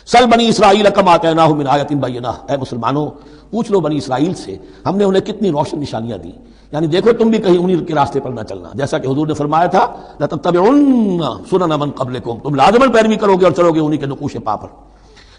سل بنی اسرائیل کم آتیناہم من آیۃ بینہ، اے مسلمانوں پوچھ لو بنی اسرائیل سے ہم نے انہیں کتنی روشن نشانیاں دی، یعنی دیکھو تم بھی کہیں انہیں کے راستے پر نہ چلنا، جیسا کہ حضور نے فرمایا تھا لَتَتَّبِعُنَّ سُنَنَ مَن قَبْلِكُم، تم لازماً پیروی کرو گے اور چلو گے انہیں کے نقوش پا پر۔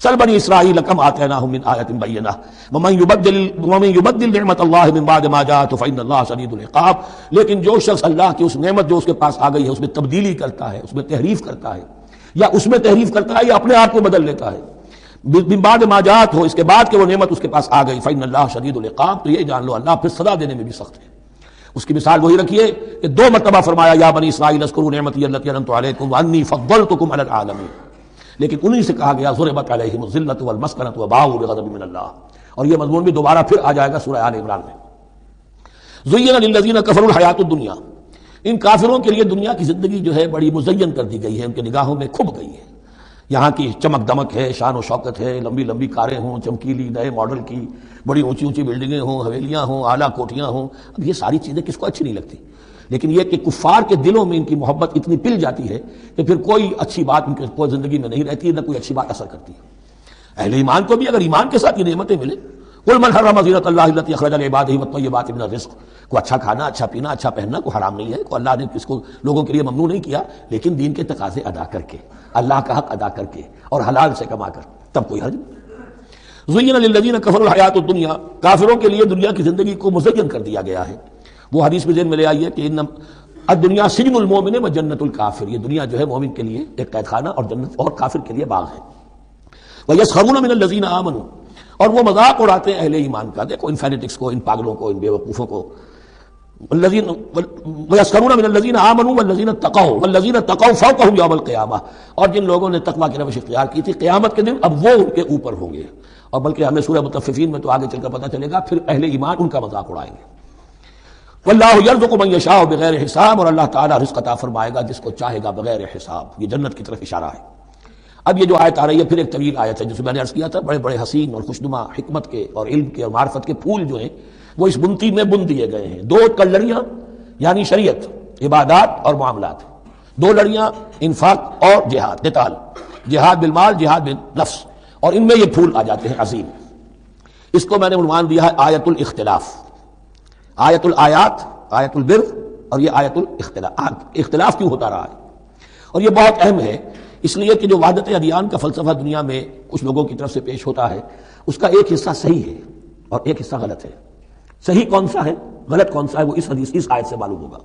سل بنی اسرائیل کم آتیناہم من آیۃ بینہ ومن یبدل نعمت اللہ من بعد ما جاءت فإن اللہ شدید العقاب، لیکن جو شخص اللہ کی اس نعمت جو اس کے پاس آ گئی ہے اس میں تبدیلی کرتا ہے، اس میں تحریف کرتا ہے، یا اس میں تحریف کرتا ہے یا اپنے آپ کو بدل لیتا ہے، من بعد ما جاءت ہو، اس کے بعد کہ وہ نعمت اس کے پاس آ گئی، فإن اللہ شدید العقاب، تو یہ جان لو اللہ پھر سزا دینے میں بھی سخت ہے۔ اس کی مثال وہی رکھیے کہ 2 مرتبہ فرمایا یا بنی اسرائیل اذکروا نعمتی التی انعمت علیکم وانی فضلتکم علی العالمین، لیکن انہی سے کہا گیا ضربت علیہم الذلۃ والمسکنۃ وباؤوا بغضب من اللہ، اور یہ مضمون بھی دوبارہ پھر آ جائے گا سورہ آل عمران میں۔ زین للذین کفروا الحیاۃ الدنیا، ان کافروں کے لیے دنیا کی زندگی جو ہے بڑی مزین کر دی گئی ہے، ان کے نگاہوں میں کھب گئی ہے، یہاں کی چمک دمک ہے، شان و شوکت ہے، لمبی لمبی کاریں ہوں چمکیلی نئے ماڈل کی، بڑی اونچی اونچی بلڈنگیں ہوں، حویلیاں ہوں، اعلیٰ کوٹھیاں ہوں، اب یہ ساری چیزیں کس کو اچھی نہیں لگتی، لیکن یہ کہ کفار کے دلوں میں ان کی محبت اتنی پل جاتی ہے کہ پھر کوئی اچھی بات ان کی کوئی زندگی میں نہیں رہتی، نہ کوئی اچھی بات اثر کرتی ہے۔ اہل ایمان کو بھی اگر ایمان کے ساتھ یہ نعمتیں ملیں، قل من حرم زینۃ اللہ التی اخرج لعبادہ والطیبات من الرزق، کو اچھا کھانا، اچھا پینا، اچھا پہننا کو حرام نہیں ہے، کو اللہ نے کس کو لوگوں کے لیے ممنوع نہیں کیا، لیکن دین کے تقاضے ادا کر کے، اللہ کا حق ادا کر کے اور حلال سے کما کر، تب کوئی حرج نہیں۔ زین للذین کفروا الحیاۃ الدنیا، کافروں کے لیے دنیا کی زندگی کو مزین کر دیا گیا ہے۔ وہ حدیث میں ذہن میں لے آئیے کہ الدنیا سجن المومن و جنت الکافر، یہ دنیا جو ہے مومن کے لیے ایک قید خانہ اور جنت اور کافر کے لیے باغ ہے۔ وَيَسْخَرُونَ مِنَ الَّذِينَ آمَنُوا، اور وہ مذاق اڑاتے ہیں اہل ایمان کا، دیکھو ان فینیٹکس کو، ان پاگلوں کو، ان بیوقوفوں کو۔ وَيَسْخَرُونَ مِنَ الَّذِينَ آمَنُوا وَالَّذِينَ اتَّقَوْا وَالَّذِينَ اتَّقَوْا فَوْقَهُمْ يَوْمَ الْقِيَامَةِ، اور جن لوگوں نے تقویٰ کی روش اختیار کی تھی قیامت کے دن اب وہ ان کے اوپر ہوں گے، اور بلکہ ہمیں سورہ مطففین میں تو آگے چل کر پتہ چلے گا پھر اہل ایمان ان کا مذاق اڑائیں گے۔ واللہ یرزق من یشاء بغیر حساب، اور اللہ تعالیٰ رزق عطا فرمائے گا جس کو چاہے گا بغیر حساب، یہ جنت کی طرف اشارہ ہے۔ اب یہ جو آیت آ رہی ہے پھر ایک طویل آیت ہے، جس میں میں نے عرض کیا تھا بڑے بڑے حسین اور خوشنما حکمت کے اور علم کے اور معرفت کے پھول جو ہیں وہ اس بنتی میں بن دیے گئے ہیں۔ 2 کلڑیاں یعنی شریعت، عبادات اور معاملات، 2 لڑیاں انفاق اور جہاد، قتال، جہاد بالمال، جہاد بالنفس، اور ان میں یہ پھول آ جاتے ہیں عظیم۔ اس کو میں نے عنوان دیا ہے آیت الاختلاف، آیت الآیات، آیت البر، اور یہ آیت الاختلاف۔ اختلاف کیوں ہوتا رہا ہے؟ اور یہ بہت اہم ہے اس لیے کہ جو وحدت ادیان کا فلسفہ دنیا میں کچھ لوگوں کی طرف سے پیش ہوتا ہے اس کا ایک حصہ صحیح ہے اور ایک حصہ غلط ہے۔ صحیح کون سا ہے، غلط کون سا ہے، وہ اس حدیث اس آیت سے معلوم ہوگا۔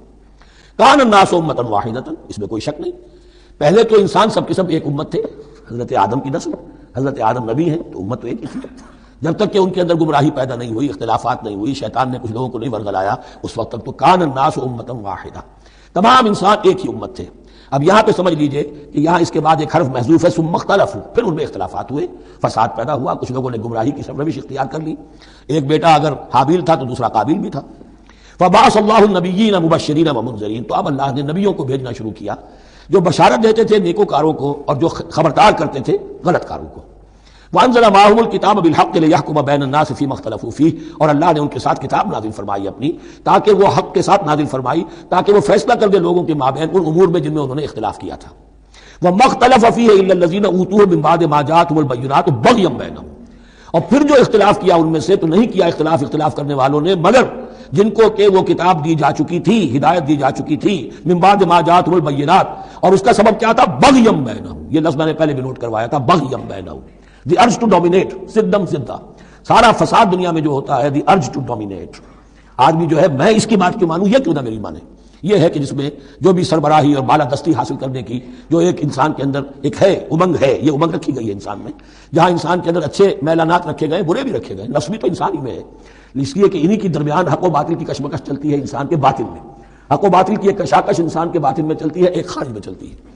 کان الناس امۃ واحدۃ، اس میں کوئی شک نہیں، پہلے تو انسان سب کے سب ایک امت تھے، حضرت آدم کی نسل، حضرت آدم نبی ہیں تو امت تو ایک ہی تھی، جب تک کہ ان کے اندر گمراہی پیدا نہیں ہوئی، اختلافات نہیں ہوئی، شیطان نے کچھ لوگوں کو نہیں ورگلایا، اس وقت تک تو کان الناس امۃ واحدہ، تمام انسان ایک ہی امت تھے۔ اب یہاں پہ سمجھ لیجئے کہ یہاں اس کے بعد ایک حرف محذوف ہے، ثم اختلفوا، پھر ان میں اختلافات ہوئے، فساد پیدا ہوا، کچھ لوگوں نے گمراہی کی روش اختیار کر لی، ایک بیٹا اگر حابیل تھا تو دوسرا قابیل بھی تھا۔ فبعث اللہ النبیین مبشرین ومنذرین، تو اب اللہ نے نبیوں کو بھیجنا شروع کیا جو بشارت دیتے تھے نیکوکاروں کو اور جو خبردار کرتے تھے غلط کاروں کو۔ وانزل معهم الکتاب بالحق لیحکم بین الناس فیما اختلفوا فیہ، اور اللہ نے ان کے ساتھ کتاب نازل فرمائی اپنی تاکہ وہ حق کے ساتھ نازل فرمائی تاکہ وہ فیصلہ کر دے لوگوں کے مابین ان امور میں جن میں انہوں نے اختلاف کیا تھا۔ وما اختلف فیہ الا الذین اوتوہ من بعد ما جاءتهم البینات بغیا بینہم، اور پھر جو اختلاف کیا ان میں سے تو نہیں کیا اختلاف کرنے والوں نے مگر جن کو کہ وہ کتاب دی جا چکی تھی، ہدایت دی جا چکی تھی، من بعد ما جاءتهم البینات، اور اس کا سبب کیا تھا، بغیا بینہم، یہ لفظ میں نے پہلے بھی نوٹ کروایا تھا، بغیا بینہم، دی ارج ٹو ڈومینیٹ، سدم سدھا، سارا فساد دنیا میں جو ہوتا ہے دی ارج ٹو ڈومینیٹ، آدمی جو ہے میں اس کی بات کیوں مانوں، یہ کیوں نہ میری مانے، یہ ہے کہ جس میں جو بھی سربراہی اور بالادستی حاصل کرنے کی جو ایک انسان کے اندر ایک ہے امنگ ہے، یہ امنگ رکھی گئی ہے انسان میں، جہاں انسان کے اندر اچھے میلانات رکھے گئے، برے بھی رکھے گئے، نفس بھی تو انسان ہی میں ہے، اس لیے کہ انہی کی درمیان حق و باطل کی کشمکش چلتی ہے انسان کے باطن میں، حق و باطل کی ایک کشاکش انسان کے باطن میں چلتی ہے، ایک خارج میں چلتی ہے۔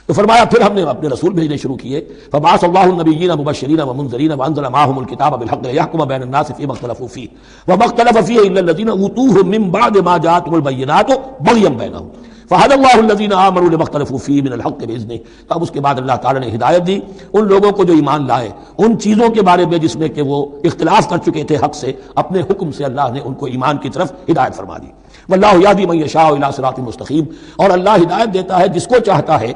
تو فرمایا پھر ہم نے اپنے رسول بھیجنے شروع کیے، فبعث اللہ النبیین مبشرین ومنذرین وانزل معهم الکتاب بالحق لیحکم بین الناس فیما اختلفوا فیہ وما اختلف فیہ الا الذین اوتوہ من بعد ما جاءتهم البینات بغیا بینہم فہدی اللہ الذین آمنوا لما اختلفوا فیہ من الحق باذنہ۔ اب اس کے بعد اللہ تعالی نے ہدایت دی ان لوگوں کو جو ایمان لائے ان چیزوں کے بارے میں جس میں کہ وہ اختلاف کر چکے تھے حق سے، اپنے حکم سے اللہ نے ان کو ایمان کی طرف ہدایت فرما دی۔ واللہ یہدی من یشاء الی صراط مستقیم، اور اللہ ہدایت دیتا ہے جس کو چاہتا ہے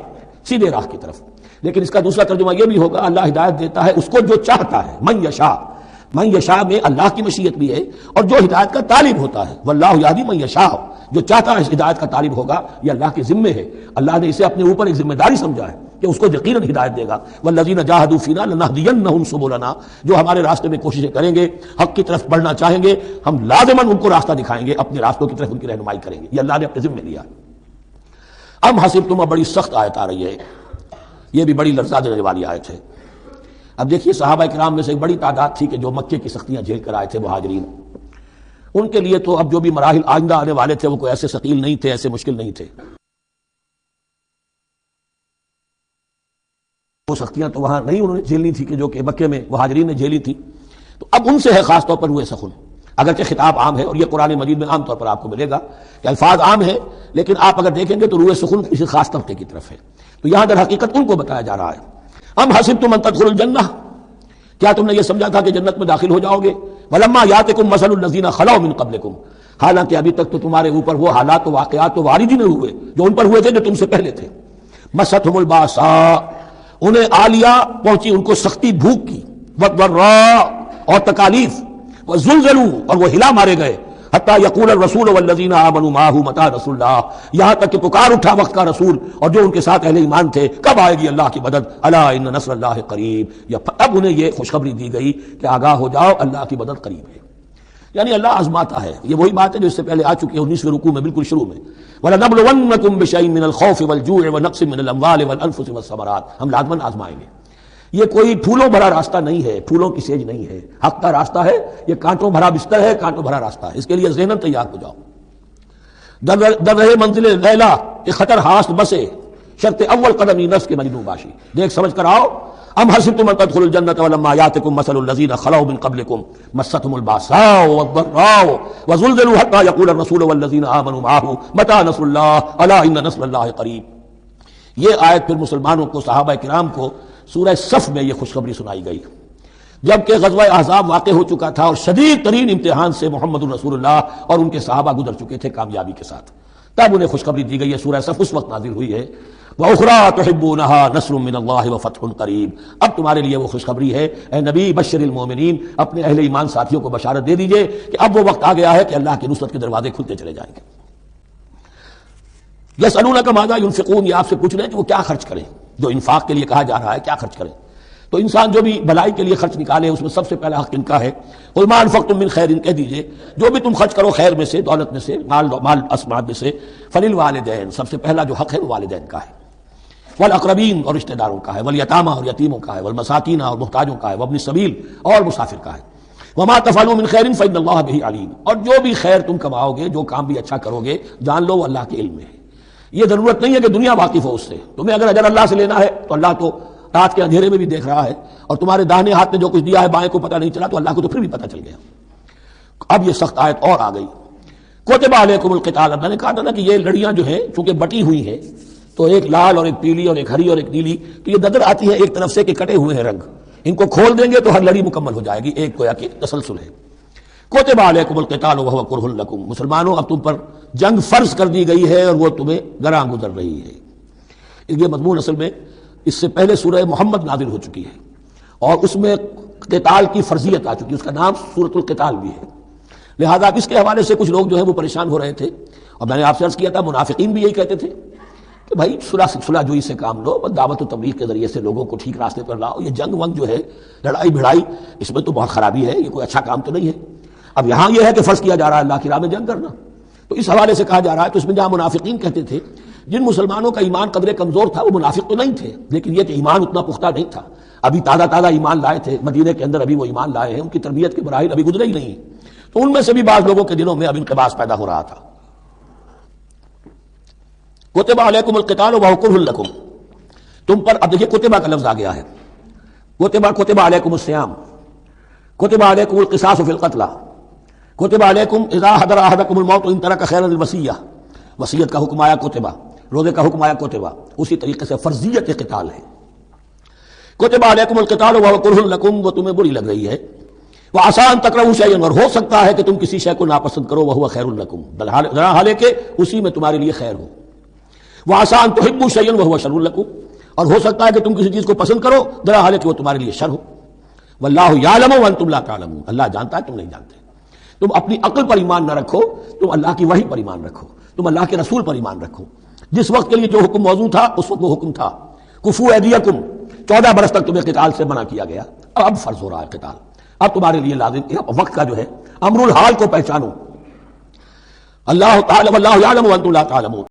سیدھے راہ کی طرف۔ لیکن اس کا دوسرا ترجمہ یہ بھی ہوگا اللہ ہدایت دیتا ہے اس کو جو چاہتا ہے، من یشاء، من یشاء میں اللہ کی مشیت بھی ہے اور جو ہدایت کا طالب ہوتا ہے، واللہ یہدی من یشاء، جو چاہتا ہے اس ہدایت کا طالب ہوگا، یہ اللہ کے ذمے ہے، اللہ نے اسے اپنے اوپر ایک ذمہ داری سمجھا ہے کہ اس کو یقیناً ہدایت دے گا۔ والذین جاہدوا فینا لنہدینہم سبلنا، جو ہمارے راستے میں کوششیں کریں گے، حق کی طرف بڑھنا چاہیں گے، ہم لازماً ان کو راستہ دکھائیں گے، اپنے راستوں کی طرف ان کی رہنمائی کریں گے، یہ اللہ نے اپنے ذمے لیا۔ ام حسبتم، بڑی سخت آیت آ رہی ہے، یہ بھی بڑی لرزا دینے والی آیت ہے۔ اب دیکھیے صحابہ کرام میں سے ایک بڑی تعداد تھی کہ جو مکے کی سختیاں جھیل کر آئے تھے، مہاجرین، ان کے لیے تو اب جو بھی مراحل آئندہ آنے والے تھے وہ کوئی ایسے ثقیل نہیں تھے، ایسے مشکل نہیں تھے۔ وہ سختیاں تو وہاں نہیں انہوں نے جھیلنی تھی کہ جو کہ مکے میں مہاجرین نے جھیلی تھی، تو اب ان سے ہے خاص طور پر روئے سخن، اگرچہ خطاب عام ہے، اور یہ قرآن مجید میں عام طور پر آپ کو ملے گا کہ الفاظ عام ہیں، لیکن آپ اگر دیکھیں گے تو روئے سخن کسی خاص طبقے کی طرف ہے، تو یہاں در حقیقت ان کو بتایا جا رہا ہے۔ ام حسبتم ان تدخلوا الجنہ، کیا تم نے یہ سمجھا تھا کہ جنت میں داخل ہو جاؤ گے؟ ولما یاتکم مثل الذین خلوا من قبلکم، حالانکہ ابھی تک تو تمہارے اوپر وہ حالات و واقعات تو وارد ہی نہیں ہوئے جو ان پر ہوئے تھے جو تم سے پہلے تھے۔ مستھم الباساء، انہیں آ لیا، پہنچی ان کو سختی بھوک کی، والضراء اور تکالیف، وزلزلوا اور وہ ہلا مارے گئے، حتی یقول الرسول والذین آمنوا معہ متی نصر اللہ، یہاں تک کہ پکار اٹھا وقت کا رسول اور جو ان کے ساتھ اہل ایمان تھے، کب آئے گی اللہ کی مدد، الا ان نصر اللہ قریب، اب انہیں یہ خوشخبری دی گئی کہ آگاہ ہو جاؤ اللہ کی مدد قریب ہے۔ یعنی اللہ آزماتا ہے، یہ وہی بات ہے جو اس سے پہلے آ چکی ہے 19ویں رکوع میں بالکل شروع میں، وَلَنَبْلُوَنَّكُمْ بِشَيْءٍ مِّنَ الْخَوْفِ وَالْجُوعِ وَنَقْصٍ مِّنَ الْأَمْوَالِ وَالْأَنفُسِ وَالثَّمَرَاتِ، ہم لازماً آزمائیں گے۔ یہ کوئی پھولوں بھرا راستہ نہیں ہے، پھولوں کی سیج نہیں ہے، حق کا راستہ ہے، یہ کانٹوں بھرا بستر ہے، کانٹوں بھرا راستہ ہے، اس کے لیے ذہناً تیار ہو جاؤ۔ در رہے منزل لیلا کہ خطر ہاست بسے، شرط اول قدمی نفس کے مجنون باشی، دیکھ سمجھ کر آؤ۔ ام حسبتم ان تدخلوا الجنة ولما يأتكم مثل الذين خلوا من قبلكم مستهم الباساء والضراء وزلزلوا حتى يقول الرسول والذين آمنوا معه متى نصر الله الا ان نصر الله قریب۔ یہ آیت پھر مسلمانوں کو، صحابہ کرام کو سورہ صف میں یہ خوشخبری سنائی گئی، جبکہ غزوہ احزاب واقع ہو چکا تھا اور شدید ترین امتحان سے محمد رسول اللہ اور ان کے صحابہ گزر چکے تھے کامیابی کے ساتھ، تب انہیں خوشخبری دی گئی ہے۔ سورہ صف اس وقت نازل ہوئی ہے، وَأُخْرَىٰ تُحِبُّونَهَا نَصْرٌ مِّنَ اللَّهِ وَفَتْحٌ قَرِيبٌ، اب تمہارے لیے وہ خوشخبری ہے اے نبی، بشر المومنین، اپنے اہل ایمان ساتھیوں کو بشارت دے دیجئے کہ اب وہ وقت آ گیا ہے کہ اللہ کی نصرت کے دروازے کھلتے چلے جائیں گے۔ یسألونک ماذا ینفقون، یہ آپ سے پوچھ رہے ہیں کہ وہ کیا خرچ کریں، جو انفاق کے لیے کہا جا رہا ہے کیا خرچ کریں، تو انسان جو بھی بھلائی کے لیے خرچ نکالے اس میں سب سے پہلا حق ان کا ہے۔ قل ما انفقتم من خیر، کہہ دیجئے جو بھی تم خرچ کرو خیر میں سے، دولت میں سے، مال اسماد میں سے، فللوالدین، سب سے پہلا جو حق ہے وہ والدین کا ہے، والاقربین اور رشتہ داروں کا ہے، والیتامی اور یتیموں کا ہے، والمساکین اور محتاجوں کا ہے، وابن السبیل اور مسافر کا ہے، وما تفعلوا من خیر فإن اللہ بہ علیم، اور جو بھی خیر تم کماؤ گے، جو کام بھی اچھا کرو گے، جان لو وہ اللہ کے علم میں ہے۔ یہ ضرورت نہیں ہے کہ دنیا واقف ہو اس سے، تمہیں اگر اجر اللہ سے لینا ہے تو اللہ تو رات کے اندھیرے میں بھی دیکھ رہا ہے، اور تمہارے داہنے ہاتھ نے جو کچھ دیا ہے بائیں کو پتہ نہیں چلا تو اللہ کو تو پھر بھی پتہ چل گیا۔ اب یہ سخت آیت اور آ گئی، کتب علیکم القتال، میں نے کہا تھا نا کہ یہ لڑیاں جو ہیں چونکہ بٹی ہوئی ہیں تو ایک لال اور ایک پیلی اور ایک ہری اور ایک نیلی، تو یہ نظر آتی ہے ایک طرف سے کہ کٹے ہوئے ہیں رنگ، ان کو کھول دیں گے تو ہر لڑی مکمل ہو جائے گی، ایک گویا کہ تسلسل ہے۔ کتب علیکم القتال وہو کرہ لکم، مسلمانوں اب تم پر جنگ فرض کر دی گئی ہے اور وہ تمہیں گراں گزر رہی ہے۔ یہ مضمون اصل میں اس سے پہلے سورہ محمد نازل ہو چکی ہے اور اس میں قتال کی فرضیت آ چکی ہے، اس کا نام سورۃ القتال بھی ہے، لہذا اس کے حوالے سے کچھ لوگ جو ہیں وہ پریشان ہو رہے تھے، اور میں نے آپ سے عرض کیا تھا منافقین بھی یہی کہتے تھے کہ بھائی صلح جوئی سے کام لو، دعوت و تبلیغ کے ذریعے سے لوگوں کو ٹھیک راستے پر لاؤ، یہ جنگ ونگ جو ہے، لڑائی بھڑائی، اس میں تو بہت خرابی ہے، یہ کوئی اچھا کام تو نہیں ہے۔ اب یہاں یہ ہے کہ فرض کیا جا رہا ہے اللہ کی راہ میں جنگ کرنا، تو اس حوالے سے کہا جا رہا ہے، تو اس میں جہاں منافقین کہتے تھے جن مسلمانوں کا ایمان قدرے کمزور تھا وہ منافق تو نہیں تھے، لیکن یہ کہ ایمان اتنا پختہ نہیں تھا، ابھی تازہ ایمان لائے تھے، مدینے کے اندر ابھی وہ ایمان لائے ہیں، ان کی تربیت کے مراحل ابھی گزرے ہی نہیں، تو ان میں سے بھی بعض لوگوں کے دلوں میں اب انقباض پیدا ہو رہا تھا۔ کتب علیکم القتال وہو کرہ لکم، تم پر اب دیکھیے کتبہ کا لفظ آ گیا ہے، کتب علیکم الصیام، کتب علیکم القصاص فی القتلى، کتب علیکم اذا حضر احدکم الموت ان ترک خیرا الوصیہ، وصیت کا حکم آیا کتبہ، روزے کا حکم آیا کتبہ، اسی طریقے سے فرضیت قتال ہے۔ کتب علیکم القتال وہو کرہ لکم، وہ تمہیں بری لگ رہی ہے، وعسیٰ ان تکرہوا شیئا، اور ہو سکتا ہے کہ تم کسی شے کو ناپسند کرو، وہو خیر لکم، حالانکہ اسی میں تمہارے لیے خیر ہو، وعسیٰ ان تحبوا شیئا وہو شر لکم، اور ہو سکتا ہے کہ تم کسی چیز کو پسند کرو درا حال کہ وہ تمہارے لیے شر ہو. واللہ یعلم وانتم لا تعلمون، اللہ جانتا ہے تم نہیں جانتے. تم اپنی عقل پر ایمان نہ رکھو، تم اللہ کی وحی پر ایمان رکھو، تم اللہ کے رسول پر ایمان رکھو. جس وقت کے لیے جو حکم موضوع تھا اس وقت وہ حکم تھا. کفو ایدیکم، 14 برس تک تمہیں قتال سے منع کیا گیا، اب فرض ہو رہا ہے قتال. اب تمہارے لیے لازم وقت کا جو ہے امر الحال کو پہچانو. اللہ تعالی واللہ یعلم وانتم لا تعلمون.